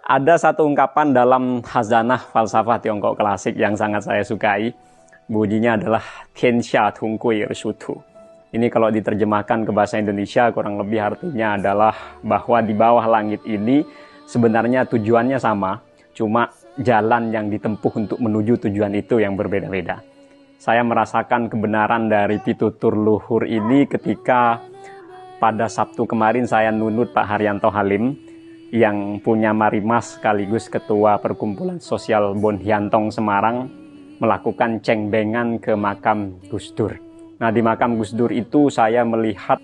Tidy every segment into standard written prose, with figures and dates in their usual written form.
Ada satu ungkapan dalam Khazanah falsafah Tiongkok klasik yang sangat saya sukai. Bunyinya adalah Tianxia Tonggui Ershutu. Ini kalau diterjemahkan ke bahasa Indonesia kurang lebih artinya adalah bahwa di bawah langit ini sebenarnya tujuannya sama, cuma jalan yang ditempuh untuk menuju tujuan itu yang berbeda-beda. Saya merasakan kebenaran dari pitutur luhur ini ketika pada Sabtu kemarin saya nunut Pak Haryanto Halim yang punya Marimas sekaligus Ketua Perkumpulan Sosial Bonhyantong Semarang melakukan cengbengan ke makam Gus Dur. Nah, di makam Gus Dur itu saya melihat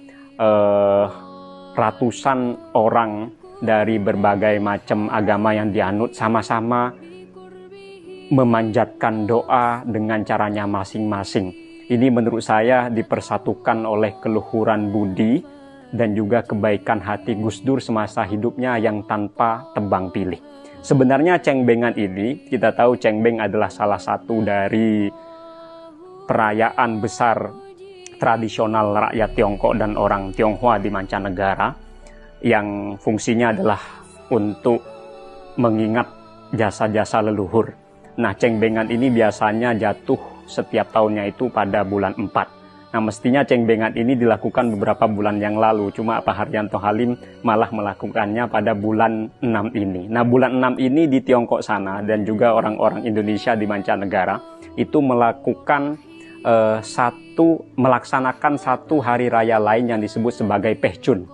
ratusan orang dari berbagai macam agama yang dianut sama-sama memanjatkan doa dengan caranya masing-masing. Ini menurut saya dipersatukan oleh keluhuran budi dan juga kebaikan hati Gus Dur semasa hidupnya yang tanpa tebang pilih. Sebenarnya cengbengan ini, kita tahu cengbeng adalah salah satu dari perayaan besar tradisional rakyat Tiongkok dan orang Tionghoa di mancanegara yang fungsinya adalah untuk mengingat jasa-jasa leluhur. Nah, cengbengan ini biasanya jatuh setiap tahunnya itu pada bulan 4. Nah, mestinya cengbengan ini dilakukan beberapa bulan yang lalu, cuma Pak Haryanto Halim malah melakukannya pada bulan 6 ini. Nah, bulan 6 ini di Tiongkok sana dan juga orang-orang Indonesia di mancanegara itu melaksanakan satu hari raya lain yang disebut sebagai Pehchun,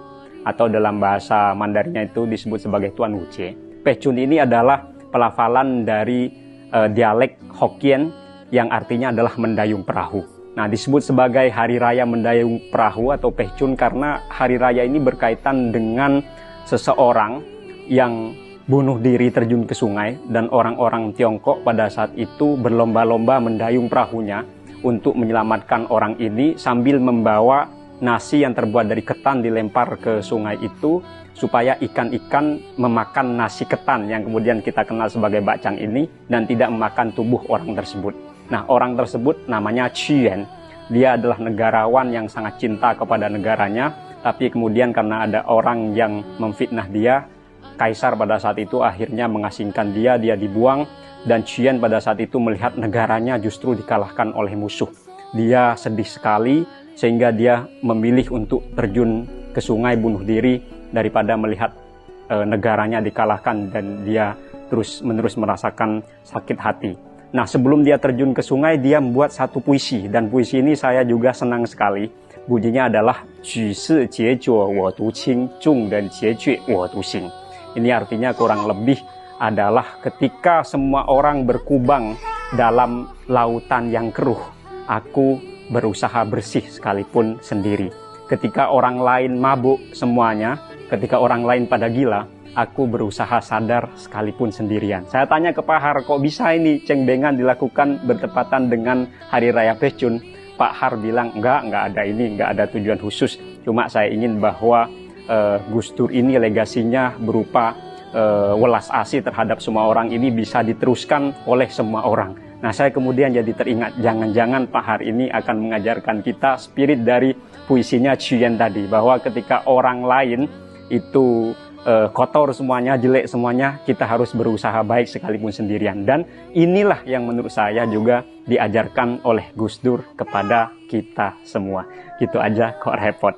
atau dalam bahasa Mandarinnya itu disebut sebagai Tuan Wucie. Pehchun ini adalah pelafalan dari dialek Hokkien yang artinya adalah mendayung perahu. Nah, disebut sebagai Hari Raya Mendayung Perahu atau Pehchun karena hari raya ini berkaitan dengan seseorang yang bunuh diri terjun ke sungai dan orang-orang Tiongkok pada saat itu berlomba-lomba mendayung perahunya untuk menyelamatkan orang ini sambil membawa nasi yang terbuat dari ketan dilempar ke sungai itu supaya ikan-ikan memakan nasi ketan yang kemudian kita kenal sebagai bakcang ini dan tidak memakan tubuh orang tersebut. Nah, orang tersebut namanya Chien. Dia adalah negarawan yang sangat cinta kepada negaranya, tapi kemudian karena ada orang yang memfitnah dia, kaisar pada saat itu akhirnya mengasingkan dia dibuang, dan Chien pada saat itu melihat negaranya justru dikalahkan oleh musuh. Dia sedih sekali, sehingga dia memilih untuk terjun ke sungai bunuh diri daripada melihat negaranya dikalahkan dan dia terus-menerus merasakan sakit hati. Nah, sebelum dia terjun ke sungai, dia membuat satu puisi. Dan puisi ini saya juga senang sekali. Bunyinya adalah Ju si jie juo wo du qing, zhong den jie jue wo du xing. Ini artinya kurang lebih adalah ketika semua orang berkubang dalam lautan yang keruh, aku berusaha bersih sekalipun sendiri. Ketika orang lain mabuk semuanya, ketika orang lain pada gila, aku berusaha sadar sekalipun sendirian. Saya tanya ke Pak Har, kok bisa ini cengbengan dilakukan bertepatan dengan Hari Raya Pehchun? Pak Har bilang, enggak ada ini, enggak ada tujuan khusus. Cuma saya ingin bahwa Gus Dur ini legasinya berupa welas asih terhadap semua orang ini bisa diteruskan oleh semua orang. Nah, saya kemudian jadi teringat, jangan-jangan Pak Har ini akan mengajarkan kita spirit dari puisinya Chien tadi, bahwa ketika orang lain itu kotor semuanya, jelek semuanya, kita harus berusaha baik sekalipun sendirian. Dan inilah yang menurut saya juga diajarkan oleh Gus Dur kepada kita semua. Gitu aja, kok repot.